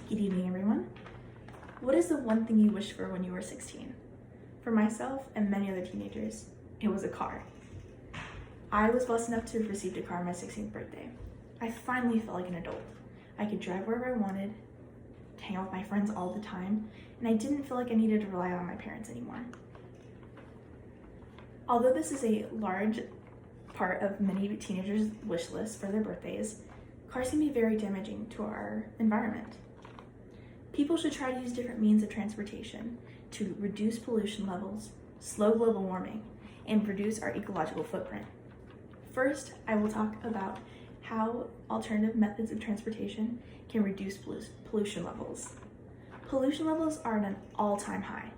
Good evening, everyone. What is the one thing you wished for when you were 16? For myself and many other teenagers, it was a car. I was blessed enough to have received a car on my 16th birthday. I finally felt like an adult. I could drive wherever I wanted, hang out with my friends all the time, and I didn't feel like I needed to rely on my parents anymore. Although this is a large part of many teenagers' wish lists for their birthdays, cars can be very damaging to our environment. People should try to use different means of transportation to reduce pollution levels, slow global warming, and reduce our ecological footprint. First, I will talk about how alternative methods of transportation can reduce pollution levels. Pollution levels are at an all-time high.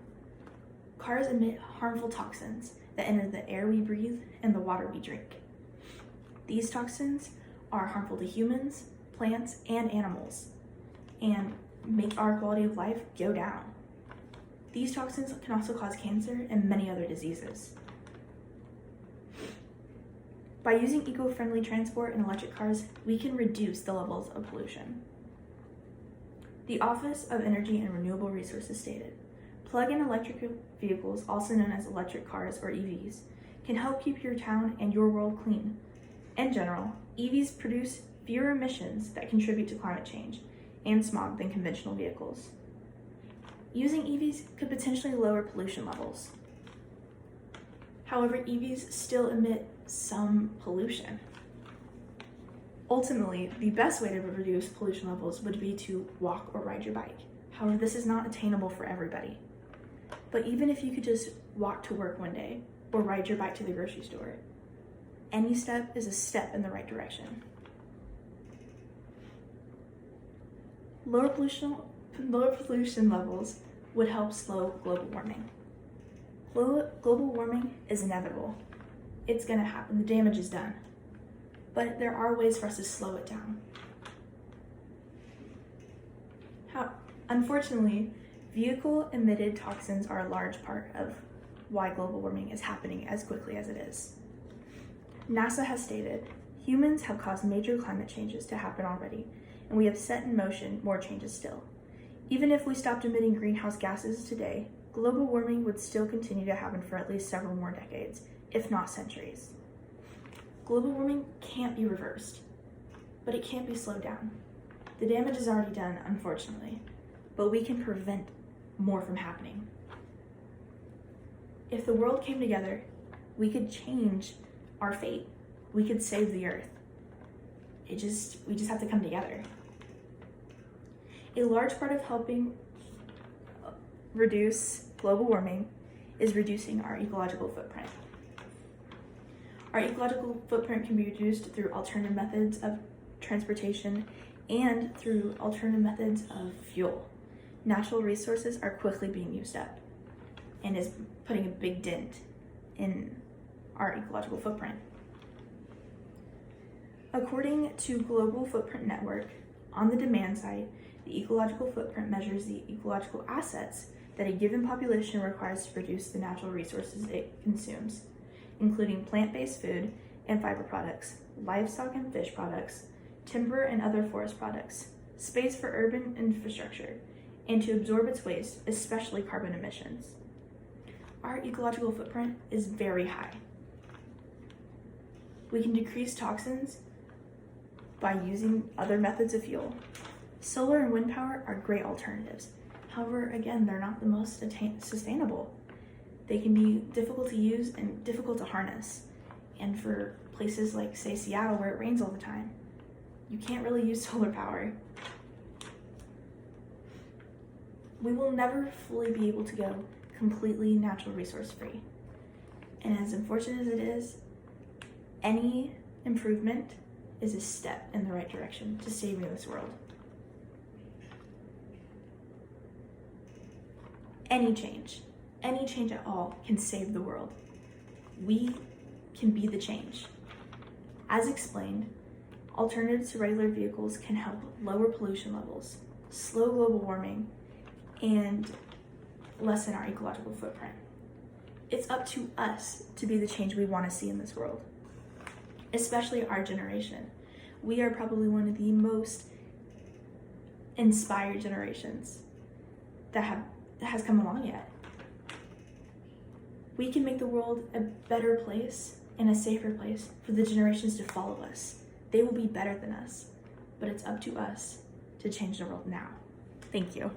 Cars emit harmful toxins that enter the air we breathe and the water we drink. These toxins are harmful to humans, plants, and animals, and make our quality of life go down. These toxins can also cause cancer and many other diseases. By using eco-friendly transport and electric cars, we can reduce the levels of pollution. The Office of Energy and Renewable Resources stated, plug-in electric vehicles, also known as electric cars or EVs, can help keep your town and your world clean. In general, EVs produce fewer emissions that contribute to climate change and smog than conventional vehicles. Using EVs could potentially lower pollution levels. However, EVs still emit some pollution. Ultimately, the best way to reduce pollution levels would be to walk or ride your bike. However, this is not attainable for everybody. But even if you could just walk to work one day or ride your bike to the grocery store, any step is a step in the right direction. Lower pollution levels would help slow global warming. Global warming is inevitable. It's going to happen. The damage is done. But there are ways for us to slow it down. Unfortunately, vehicle-emitted toxins are a large part of why global warming is happening as quickly as it is. NASA has stated, humans have caused major climate changes to happen already, and we have set in motion more changes still. Even if we stopped emitting greenhouse gases today, global warming would still continue to happen for at least several more decades, if not centuries. Global warming can't be reversed, but it can't be slowed down. The damage is already done, unfortunately, but we can prevent more from happening. If the world came together, we could change our fate. We could save the earth. We just have to come together. A large part of helping reduce global warming is reducing our ecological footprint. Our ecological footprint can be reduced through alternative methods of transportation and through alternative methods of fuel. Natural resources are quickly being used up and is putting a big dent in our ecological footprint. According to Global Footprint Network, on the demand side, the ecological footprint measures the ecological assets that a given population requires to produce the natural resources it consumes, including plant-based food and fiber products, livestock and fish products, timber and other forest products, space for urban infrastructure, and to absorb its waste, especially carbon emissions. Our ecological footprint is very high. We can decrease toxins by using other methods of fuel. Solar and wind power are great alternatives. However, again, they're not the most sustainable. They can be difficult to use and difficult to harness. And for places like, say, Seattle, where it rains all the time, you can't really use solar power. We will never fully be able to go completely natural resource free. And as unfortunate as it is, any improvement is a step in the right direction to saving this world. Any change at all can save the world. We can be the change. As explained, alternatives to regular vehicles can help lower pollution levels, slow global warming, and lessen our ecological footprint. It's up to us to be the change we want to see in this world, especially our generation. We are probably one of the most inspire generations that has come along yet. We can make the world a better place and a safer place for the generations to follow us. They will be better than us, but it's up to us to change the world now. Thank you.